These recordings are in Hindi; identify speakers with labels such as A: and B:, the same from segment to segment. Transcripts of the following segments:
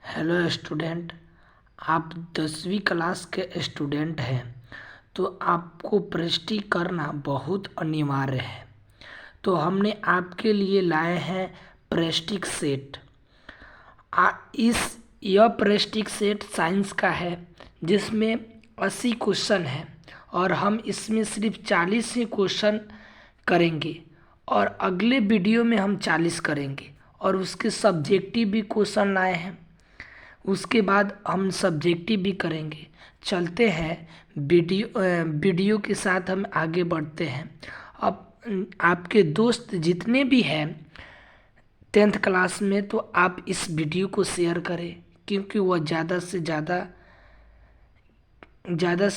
A: Hello student. आप 10वीं क्लास के स्टूडेंट हैं तो आपको प्रैक्टिस करना बहुत अनिवार्य है। तो हमने आपके लिए लाए हैं प्रैक्टिस सेट। इस यह प्रैक्टिस सेट साइंस का है जिसमें 80 क्वेश्चन है और हम इसमें सिर्फ 40 ही क्वेश्चन करेंगे और अगले वीडियो में हम 40 करेंगे और उसके सब्जेक्टिव भी क्वेश्चन लाए हैं। उसके बाद हम सब्जेक्टिव भी करेंगे। चलते हैं वीडियो के साथ हम आगे बढ़ते हैं। अब आपके दोस्त जितने भी हैं 10th क्लास में तो आप इस वीडियो को शेयर करें क्योंकि वह ज़्यादा से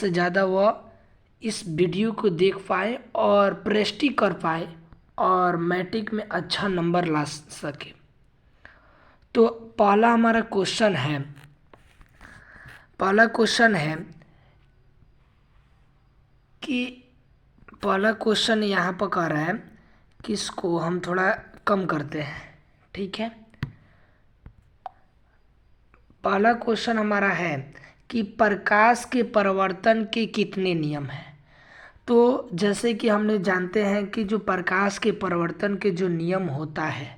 A: ज़्यादा वह इस वीडियो को देख पाए और प्रैक्टिस कर पाए और मैट्रिक में अच्छा नंबर ला सके। तो पहला क्वेश्चन है कि पहला क्वेश्चन यहाँ पर कह रहा है कि इसको हम थोड़ा कम करते हैं। ठीक है, पहला क्वेश्चन हमारा है कि प्रकाश के परावर्तन के कितने नियम हैं। तो जैसे कि हमने जानते हैं कि जो प्रकाश के परावर्तन के जो नियम होता है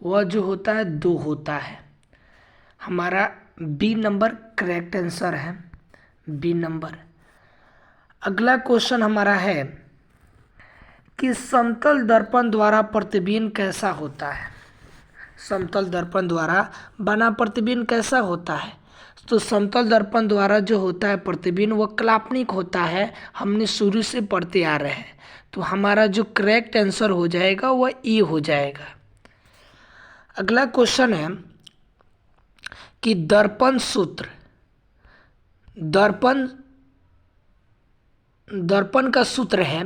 A: वह जो होता है 2 होता है। हमारा बी नंबर करेक्ट आंसर है, बी नंबर। अगला क्वेश्चन हमारा है कि समतल दर्पण द्वारा प्रतिबिंब कैसा होता है। समतल दर्पण द्वारा बना प्रतिबिंब कैसा होता है। तो समतल दर्पण द्वारा जो होता है प्रतिबिंब वह काल्पनिक होता है। हमने शुरू से पढ़ते आ रहे हैं। तो हमारा जो करेक्ट आंसर हो जाएगा वह ए हो जाएगा। अगला क्वेश्चन है कि दर्पण का सूत्र है।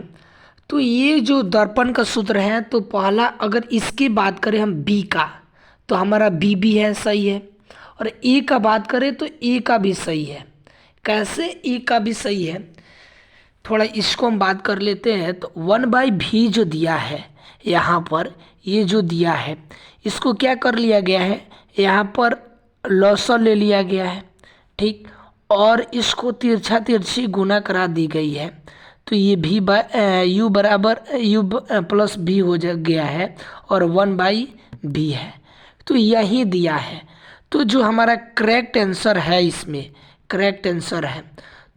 A: तो ये जो दर्पण का सूत्र है तो पहला अगर इसकी बात करें हम बी का तो हमारा बी भी है, सही है। और ए का बात करें तो ए का भी सही है। कैसे ए का भी सही है, थोड़ा इसको हम बात कर लेते हैं। तो 1/v जो दिया है यहाँ पर, ये जो दिया है इसको क्या कर लिया गया है, यहाँ पर लॉसर ले लिया गया है। ठीक, और इसको तिरछी गुना करा दी गई है। तो ये भी यू बराबर यू प्लस भी हो गया है और 1/v है। तो यही दिया है। तो जो हमारा करेक्ट आंसर है, इसमें करेक्ट आंसर है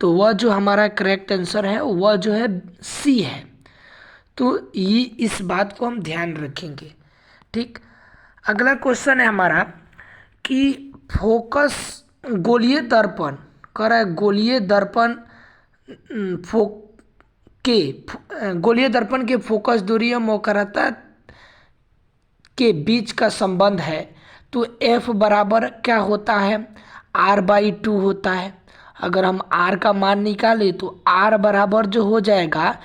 A: तो वह जो हमारा करेक्ट आंसर है वह जो है सी है। तो ये इस बात को हम ध्यान रखेंगे। ठीक, अगला क्वेश्चन है हमारा कि फोकस गोलीय दर्पण कह रहा है गोलीय दर्पण गोलीय दर्पण के फोकस दूरी और मौखरता के बीच का संबंध है। तो F बराबर क्या होता है, R/2 होता है। अगर हम R का मान निकालें तो R बराबर जो हो जाएगा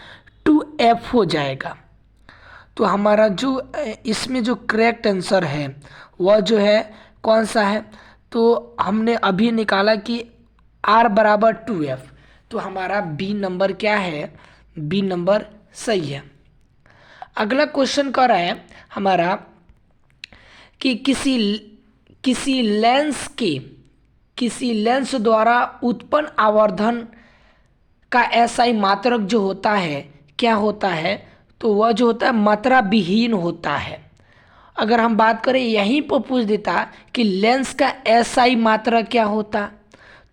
A: 2F हो जाएगा। तो हमारा जो इसमें जो करेक्ट आंसर है वह जो है कौन सा है, तो हमने अभी निकाला कि R बराबर 2F। तो हमारा बी नंबर क्या है, बी नंबर सही है। अगला क्वेश्चन कह रहा है हमारा कि किसी लेंस द्वारा उत्पन्न आवर्धन का एसआई मात्रक जो होता है क्या होता है, तो वह जो होता है मात्रा विहीन होता है। अगर हम बात करें यहीं पर पूछ देता कि लेंस का एसआई मात्रक क्या होता,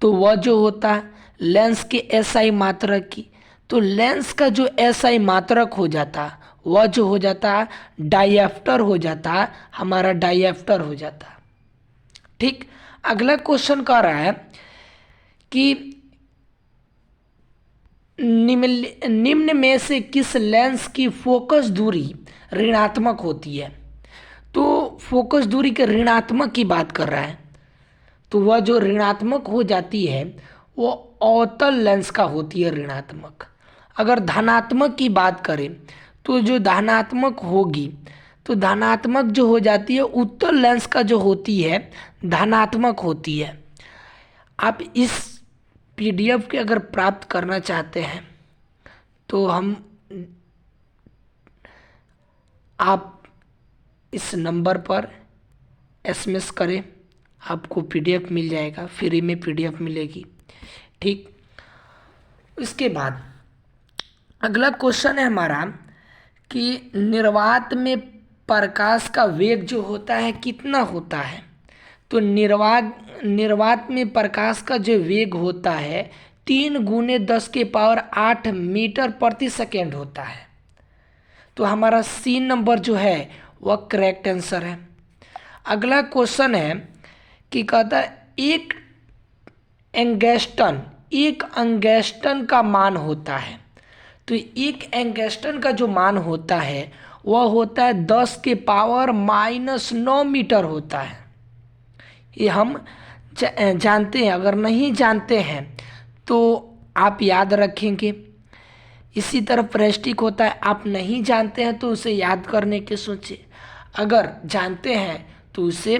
A: तो वह जो होता लेंस के एसआई मात्रक की, तो लेंस का जो एसआई मात्रक हो जाता वह जो हो जाता डायएफ्टर हो जाता, हमारा डायएफ्टर हो जाता। ठीक, अगला क्वेश्चन कह रहा है कि निम्न में से किस लेंस की फोकस दूरी ऋणात्मक होती है। तो फोकस दूरी के ऋणात्मक की बात कर रहा है। तो वह जो ऋणात्मक हो जाती है वो अवतल लेंस का होती है ऋणात्मक। अगर धनात्मक की बात करें तो जो धनात्मक होगी तो धनात्मक जो हो जाती है उत्तल लेंस का जो होती है धनात्मक होती है। आप इस पीडीएफ के अगर प्राप्त करना चाहते हैं तो आप इस नंबर पर एसएमएस करें, आपको पीडीएफ मिल जाएगा, फ्री में पीडीएफ मिलेगी। ठीक, इसके बाद अगला क्वेश्चन है हमारा कि निर्वात में प्रकाश का वेग जो होता है कितना होता है। तो निर्वात में प्रकाश का जो वेग होता है 3 × 10⁸ मीटर प्रति सेकेंड होता है। तो हमारा सी नंबर जो है वह करेक्ट आंसर है। अगला क्वेश्चन है कि कहता है एक एंगस्टन का मान होता है। तो एक एंगस्टन का जो मान होता है वह होता है 10⁻⁻9 मीटर होता है। ये हम जानते हैं, अगर नहीं जानते हैं तो आप याद रखेंगे। इसी तरह प्रेस्टिक होता है, आप नहीं जानते हैं तो उसे याद करने के सोचिए, अगर जानते हैं तो उसे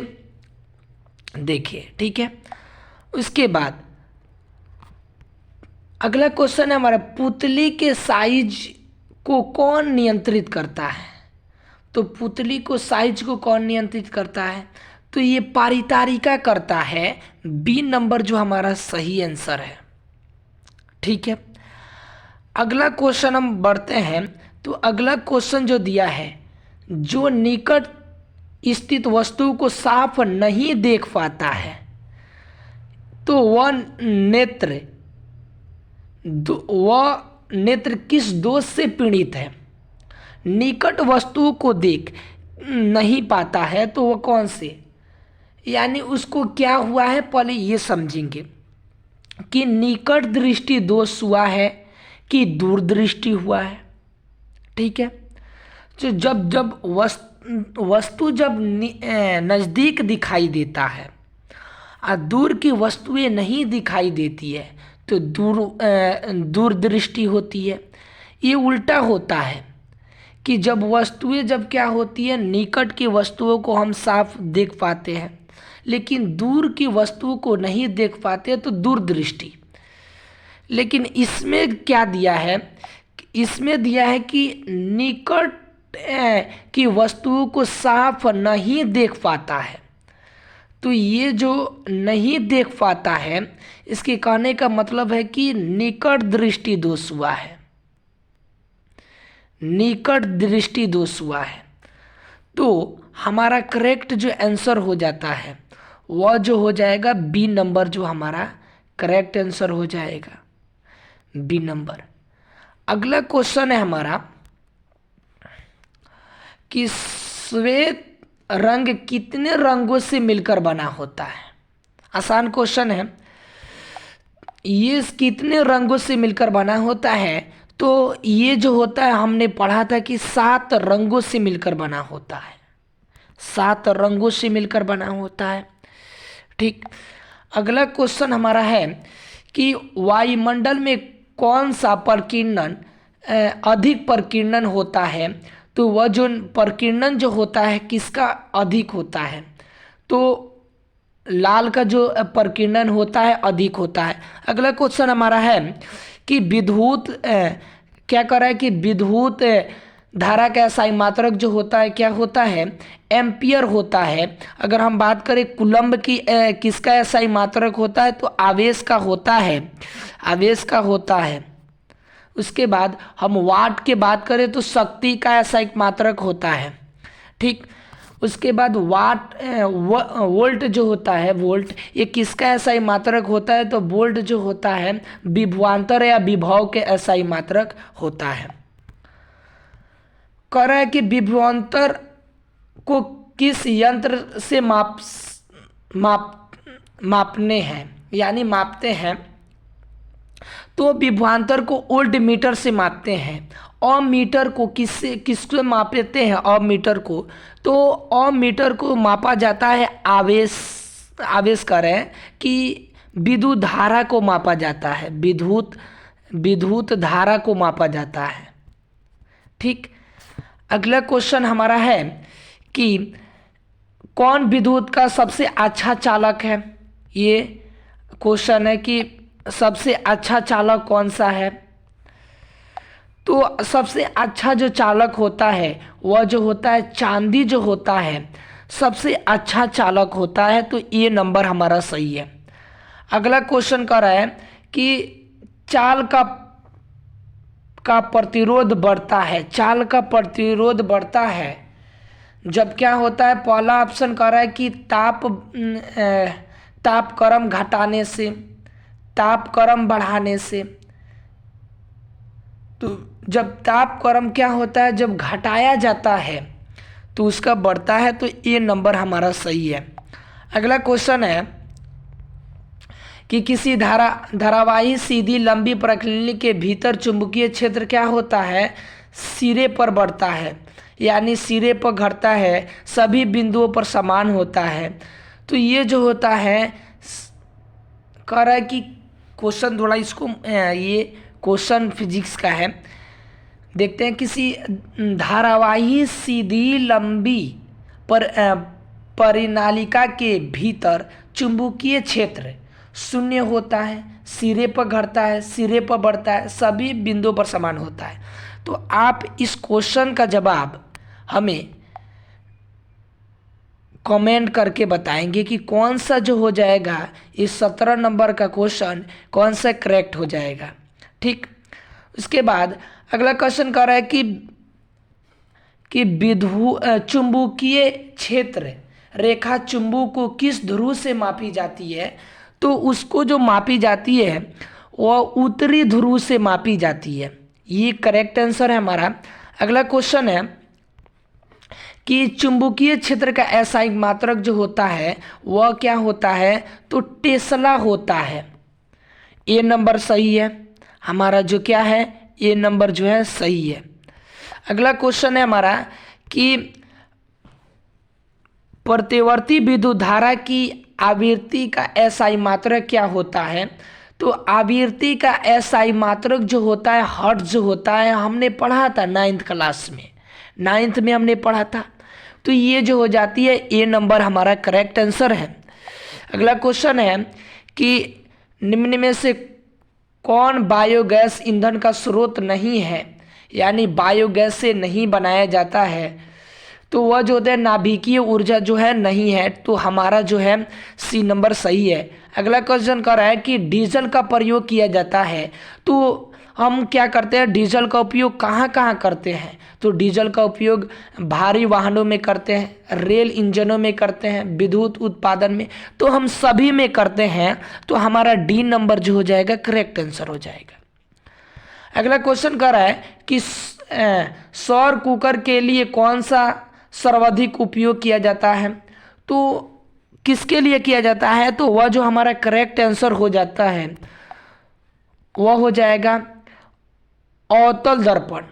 A: देखिए। ठीक है, उसके बाद अगला क्वेश्चन है हमारा पुतली के साइज को कौन नियंत्रित करता है। तो पुतली को साइज को कौन नियंत्रित करता है, तो ये पारितारिका करता है। बी नंबर जो हमारा सही आंसर है। ठीक है, अगला क्वेश्चन हम बढ़ते हैं। तो अगला क्वेश्चन जो दिया है, जो निकट स्थित वस्तु को साफ नहीं देख पाता है तो वह नेत्र किस दोष से पीड़ित है। निकट वस्तु को देख नहीं पाता है तो वह कौन से, यानी उसको क्या हुआ है, पहले ये समझेंगे कि निकट दृष्टि दोष हुआ है कि दूरदृष्टि हुआ है। ठीक है, तो जब वस्तु जब नज़दीक दिखाई देता है और दूर की वस्तुएं नहीं दिखाई देती है तो दूरदृष्टि होती है। ये उल्टा होता है कि जब वस्तुएं जब क्या होती है, निकट की वस्तुओं को हम साफ देख पाते हैं लेकिन दूर की वस्तुओं को नहीं देख पाते तो दूरदृष्टि। लेकिन इसमें क्या दिया है, इसमें दिया है कि निकट की वस्तुओं को साफ नहीं देख पाता है। तो ये जो नहीं देख पाता है, इसके कहने का मतलब है कि निकट दृष्टि दोष हुआ है, निकट दृष्टि दोष हुआ है। तो हमारा करेक्ट जो आंसर हो जाता है वह जो हो जाएगा बी नंबर, जो हमारा करेक्ट आंसर हो जाएगा बी नंबर। अगला क्वेश्चन है हमारा कि श्वेत रंग कितने रंगों से मिलकर बना होता है। आसान क्वेश्चन है ये, कितने रंगों से मिलकर बना होता है। तो ये जो होता है हमने पढ़ा था कि 7 रंगों से मिलकर बना होता है, 7 रंगों से मिलकर बना होता है। ठीक, अगला क्वेश्चन हमारा है कि वायुमंडल में कौन सा प्रकीर्णन अधिक प्रकीर्णन होता है। तो वह जो प्रकीर्णन जो होता है किसका अधिक होता है, तो लाल का जो प्रकीर्णन होता है अधिक होता है। अगला क्वेश्चन हमारा है कि विद्युत क्या कर रहा है कि विद्युत धारा का एसआई मात्रक जो होता है क्या होता है, एम्पियर होता है। अगर हम बात करें कूलम्ब की किसका एसआई मात्रक होता है, तो आवेश का होता है, आवेश का होता है। उसके बाद हम वाट की बात करें तो शक्ति का एसआई मात्रक होता है। ठीक, उसके बाद वोल्ट जो होता है, वोल्ट ये किसका एसआई मात्रक होता है, तो वोल्ट जो होता है विभवांतर या विभव के एसआई मात्रक होता है। कह रहा है कि विभवांतर को किस यंत्र से मापने हैं, यानी मापते हैं। तो विभवांतर को वोल्ट मीटर से मापते हैं। ओम मीटर को किससे मापते हैं, ओम मीटर को, तो ओम मीटर को मापा जाता है आवेश करें कि विद्युत धारा को मापा जाता है, विद्युत धारा को मापा जाता है। ठीक, अगला क्वेश्चन हमारा है कि कौन विद्युत का सबसे अच्छा चालक है। ये क्वेश्चन है कि सबसे अच्छा चालक कौन सा है। तो सबसे अच्छा जो चालक होता है वह जो होता है चांदी जो होता है सबसे अच्छा चालक होता है, तो ये नंबर हमारा सही है। अगला क्वेश्चन कह रहा है कि चाल का प्रतिरोध बढ़ता है। चाल का प्रतिरोध बढ़ता है जब क्या होता है, पहला ऑप्शन कह रहा है कि तापक्रम घटाने से, तापक्रम बढ़ाने से। तो जब तापक्रम क्या होता है, जब घटाया जाता है तो उसका बढ़ता है, तो ये नंबर हमारा सही है। अगला क्वेश्चन है कि किसी धारावाही सीधी लंबी प्रकृति के भीतर चुंबकीय क्षेत्र क्या होता है, सिरे पर बढ़ता है, यानी सिरे पर घटता है, सभी बिंदुओं पर समान होता है। तो ये जो होता है, कह रहा है कि क्वेश्चन थोड़ा इसको ये क्वेश्चन फिजिक्स का है, देखते हैं। किसी धारावाही सीधी लंबी परिनालिका के भीतर चुंबकीय क्षेत्र शून्य होता है, सिरे पर घटता है, सिरे पर बढ़ता है, सभी बिंदुओं पर समान होता है। तो आप इस क्वेश्चन का जवाब हमें कमेंट करके बताएंगे कि कौन सा जो हो जाएगा, इस 17 नंबर का क्वेश्चन कौन सा करेक्ट हो जाएगा। ठीक, उसके बाद अगला क्वेश्चन कह रहा है कि चुंबकीय क्षेत्र रेखा चुंबक को किस ध्रुव से मापी जाती है। तो उसको जो मापी जाती है वह उत्तरी ध्रुव से मापी जाती है। ये करेक्ट आंसर है हमारा। अगला क्वेश्चन है कि चुंबकीय क्षेत्र का एसआई मात्रक जो होता है वह क्या होता है, तो टेस्ला होता है। ये नंबर सही है हमारा, जो क्या है, ये नंबर जो है सही है। अगला क्वेश्चन है हमारा कि प्रतिवर्ती विद्युत धारा की आवृत्ति का एसआई मात्रक क्या होता है। तो आवृत्ति का एसआई मात्रक जो होता है, हर्ट्ज होता है। हमने पढ़ा था 9th क्लास में, 9th में हमने पढ़ा था। तो ये जो हो जाती है, ये नंबर हमारा करेक्ट आंसर है। अगला क्वेश्चन है कि निम्न में से कौन बायोगैस ईंधन का स्रोत नहीं है, यानी बायोगैस से नहीं बनाया जाता है। तो वह जो होता है नाभिकीय ऊर्जा जो है नहीं है। तो हमारा जो है सी नंबर सही है। अगला क्वेश्चन कर रहा है कि डीजल का प्रयोग किया जाता है। तो हम क्या करते हैं, डीजल का उपयोग कहाँ कहाँ करते हैं। तो डीजल का उपयोग भारी वाहनों में करते हैं, रेल इंजनों में करते हैं, विद्युत उत्पादन में, तो हम सभी में करते हैं। तो हमारा डी नंबर जो हो जाएगा करेक्ट आंसर हो जाएगा। अगला क्वेश्चन कर रहा है कि सौर कुकर के लिए कौन सा सर्वाधिक उपयोग किया जाता है। तो किसके लिए किया जाता है, तो वह जो हमारा करेक्ट आंसर हो जाता है वह हो जाएगा अवतल दर्पण।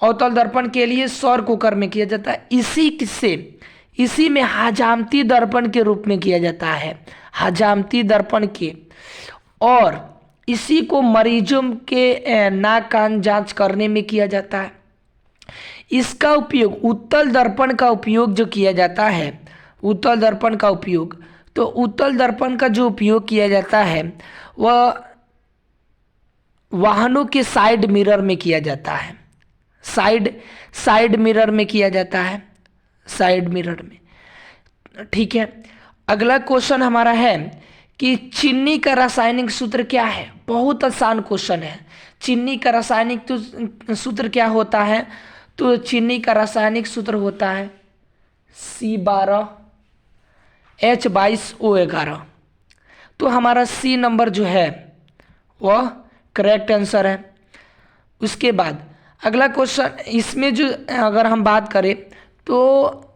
A: अवतल दर्पण के लिए सौर कुकर में किया जाता है। इसी में हजामती दर्पण के रूप में किया जाता है, हजामती दर्पण के। और इसी को मरीजों के नाक कान जांच करने में किया जाता है। इसका उपयोग उत्तल दर्पण का उपयोग जो किया जाता है, उत्तल दर्पण का उपयोग, तो उत्तल दर्पण का जो उपयोग किया जाता है वह वाहनों के साइड मिरर में किया जाता है। साइड मिरर में किया जाता है, साइड मिरर में। ठीक है, अगला क्वेश्चन हमारा है कि चीनी का रासायनिक सूत्र क्या है। बहुत आसान क्वेश्चन है। चीनी का रासायनिक सूत्र क्या होता है, तो चीनी का रासायनिक सूत्र होता है C12H22O11। तो हमारा सी नंबर जो है वह करेक्ट आंसर है। उसके बाद अगला क्वेश्चन, इसमें जो अगर हम बात करें तो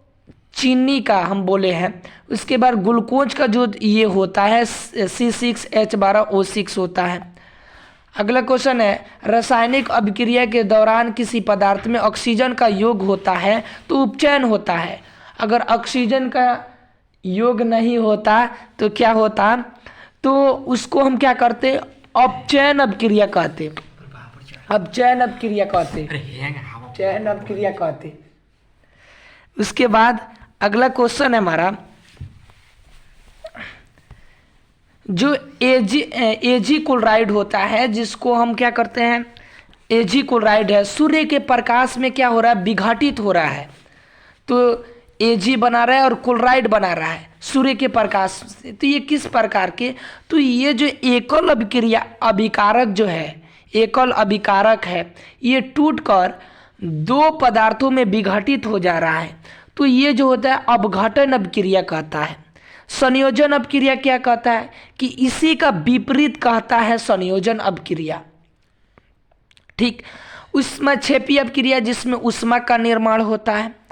A: चीनी का हम बोले हैं। उसके बाद ग्लूकोज का जो ये होता है C6H12O6 होता है। अगला क्वेश्चन है रासायनिक अभिक्रिया के दौरान किसी पदार्थ में ऑक्सीजन का योग होता है तो उपचयन होता है। अगर ऑक्सीजन का योग नहीं होता तो क्या होता, तो उसको हम क्या करते, अपचयन अभिक्रिया कहते, अपचयन अभिक्रिया कहते, चयन अभिक्रिया कहते। उसके बाद अगला क्वेश्चन है हमारा, जो एजी क्लोराइड होता है, जिसको हम क्या करते हैं, एजी क्लोराइड है, सूर्य के प्रकाश में क्या हो रहा है, विघटित हो रहा है। तो Ag बना रहा है और क्लोराइड बना रहा है सूर्य के प्रकाश से। तो ये किस प्रकार के, तो ये जो एकल अभिक्रिया अभिकारक जो है, एकल अभिकारक है, ये टूटकर दो पदार्थों में विघटित हो जा रहा है। तो ये जो होता है अपघटन अभिक्रिया कहता है। संयोजन अभिक्रिया क्या कहता है कि इसी का विपरीत कहता है संयोजन अभिक्रिया। ठीक, ऊष्माक्षेपी अभिक्रिया जिसमें ऊष्मा का निर्माण होता है।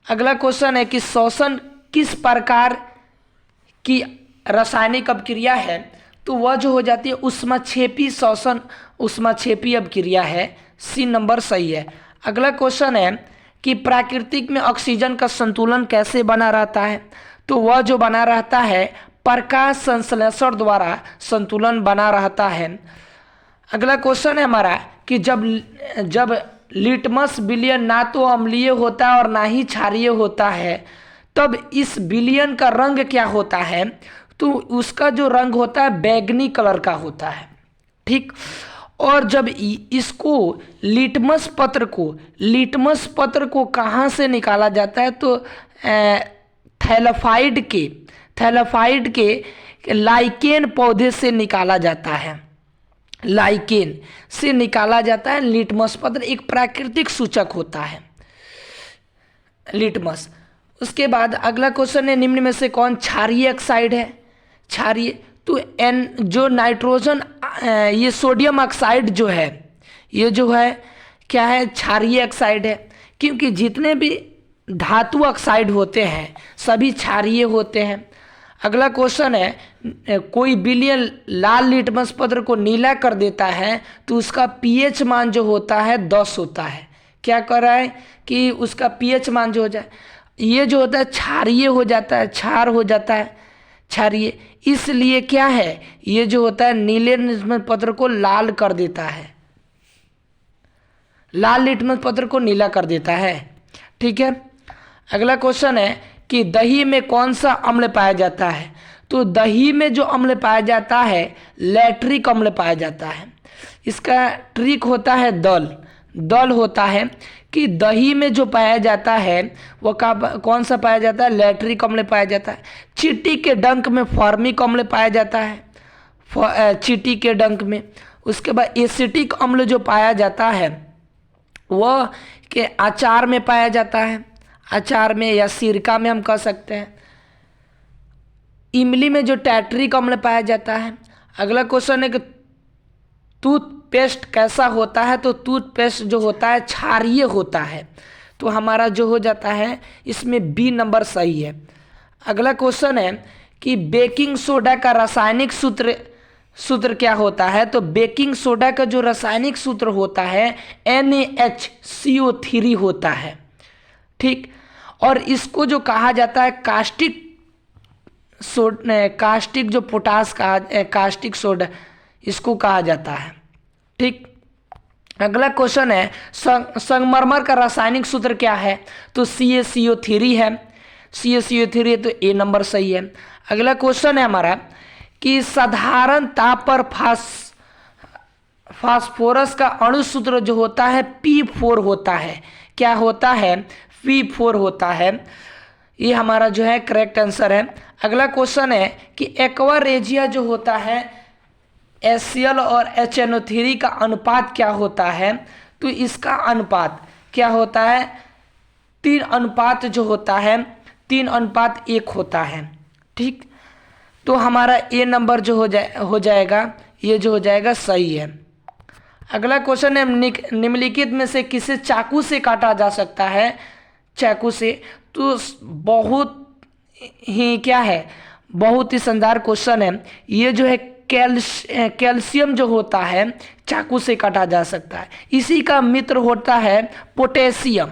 A: अगला क्वेश्चन है कि श्वसन किस प्रकार की रासायनिक अभिक्रिया है, तो वह जो हो जाती है ऊष्माक्षेपी श्वसन, ऊष्माक्षेपी अभिक्रिया है। सी नंबर सही है। अगला क्वेश्चन है कि प्राकृतिक में ऑक्सीजन का संतुलन कैसे बना रहता है, तो वह जो बना रहता है प्रकाश संश्लेषण द्वारा संतुलन बना रहता है। अगला क्वेश्चन है हमारा कि जब लिटमस विलयन ना तो अम्लीय होता है और ना ही क्षारीय होता है, तब इस विलयन का रंग क्या होता है, तो उसका जो रंग होता है बैंगनी कलर का होता है। ठीक, और जब इसको लिटमस पत्र को कहाँ से निकाला जाता है, तो थैलाफाइड के लाइकेन पौधे से निकाला जाता है। लाइकेन से निकाला जाता है लिटमस पत्र, एक प्राकृतिक सूचक होता है लिटमस। उसके बाद अगला क्वेश्चन है निम्न में से कौन क्षारीय ऑक्साइड है। क्षारीय, तो एन जो नाइट्रोजन, ये सोडियम ऑक्साइड जो है, ये जो है क्या है, क्षारीय ऑक्साइड है। क्योंकि जितने भी धातु ऑक्साइड होते हैं सभी क्षारीय होते हैं। अगला क्वेश्चन है कोई विलयन लाल लिटमस पत्र को नीला कर देता है तो उसका पीएच मान जो होता है 10 होता है। क्या कर रहा है कि उसका पीएच मान जो हो जाए, ये जो होता है क्षारीय हो जाता है, क्षार हो जाता है क्षारीय। इसलिए क्या है, ये जो होता है नीले लिटमस पत्र को लाल कर देता है, लाल लिटमस पत्र को नीला कर देता है। ठीक है। अगला क्वेश्चन है कि दही में कौन सा अम्ल पाया जाता है, तो दही में जो अम्ल पाया जाता है लैक्टिक अम्ल पाया जाता है। इसका ट्रिक होता है दल होता है कि दही में जो पाया जाता है वो कौन सा पाया जाता है, लैक्टिक अम्ल पाया जाता है। चींटी के डंक में फॉर्मिक अम्ल पाया जाता है, चींटी के डंक में। उसके बाद एसिटिक अम्ल जो पाया जाता है वह के अचार में पाया जाता है, अचार में या सिरका में हम कह सकते हैं। इमली में जो टैट्रिक अम्ल पाया जाता है। अगला क्वेश्चन है कि टूथपेस्ट कैसा होता है, तो टूथपेस्ट जो होता है क्षारीय होता है। तो हमारा जो हो जाता है इसमें बी नंबर सही है। अगला क्वेश्चन है कि बेकिंग सोडा का रासायनिक सूत्र क्या होता है, तो बेकिंग सोडा का जो रासायनिक सूत्र होता है NaHCO3 होता है। ठीक, और इसको जो कहा जाता है कास्टिक जो पोटास का कास्टिक सोडा इसको कहा जाता है। ठीक। अगला क्वेश्चन है संगमरमर का रासायनिक सूत्र क्या है, तो CaCO3 है। CaCO3 है तो ए नंबर सही है। अगला क्वेश्चन है हमारा कि साधारण ताप पर फास्फोरस का अणु सूत्र जो होता है P4 होता है। क्या होता है, P4 होता है। ये हमारा जो है करेक्ट आंसर है। अगला क्वेश्चन है कि एक्वा रेजिया जो होता है HCl और HNO3 का अनुपात क्या होता है, तो इसका अनुपात क्या होता है, 3 अनुपात जो होता है 3:1 होता है। ठीक, तो हमारा ए नंबर जो हो जाएगा ये जो हो जाएगा सही है। अगला क्वेश्चन है निम्नलिखित में से किसे चाकू से काटा जा सकता है, चाकू से, तो बहुत ही क्या है, बहुत ही शानदार क्वेश्चन है। ये जो है कैल्शियम जो होता है चाकू से काटा जा सकता है। इसी का मित्र होता है पोटेशियम,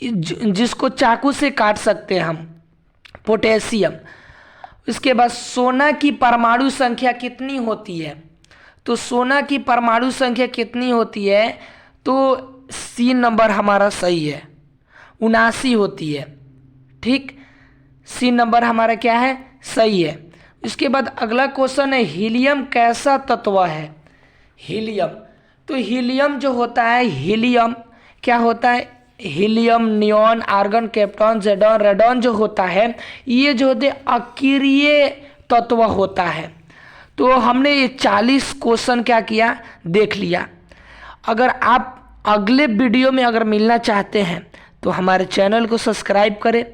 A: जिसको चाकू से काट सकते हैं हम, पोटेशियम। इसके बाद सोना की परमाणु संख्या कितनी होती है, तो सोना की परमाणु संख्या कितनी होती है, तो सी नंबर हमारा सही है, 79 होती है। ठीक, सी नंबर हमारा क्या है, सही है। इसके बाद अगला क्वेश्चन है हीलियम कैसा तत्व है। हीलियम, तो हीलियम जो होता है, हीलियम क्या होता है, हीलियम, नियॉन, आर्गन, केप्टॉन, जेडॉन, रेडॉन जो होता है ये जो होते अक्रिय तत्व होता है। तो हमने ये 40 क्वेश्चन क्या किया, देख लिया। अगर आप अगले वीडियो में अगर मिलना चाहते हैं तो हमारे चैनल को सब्सक्राइब करें।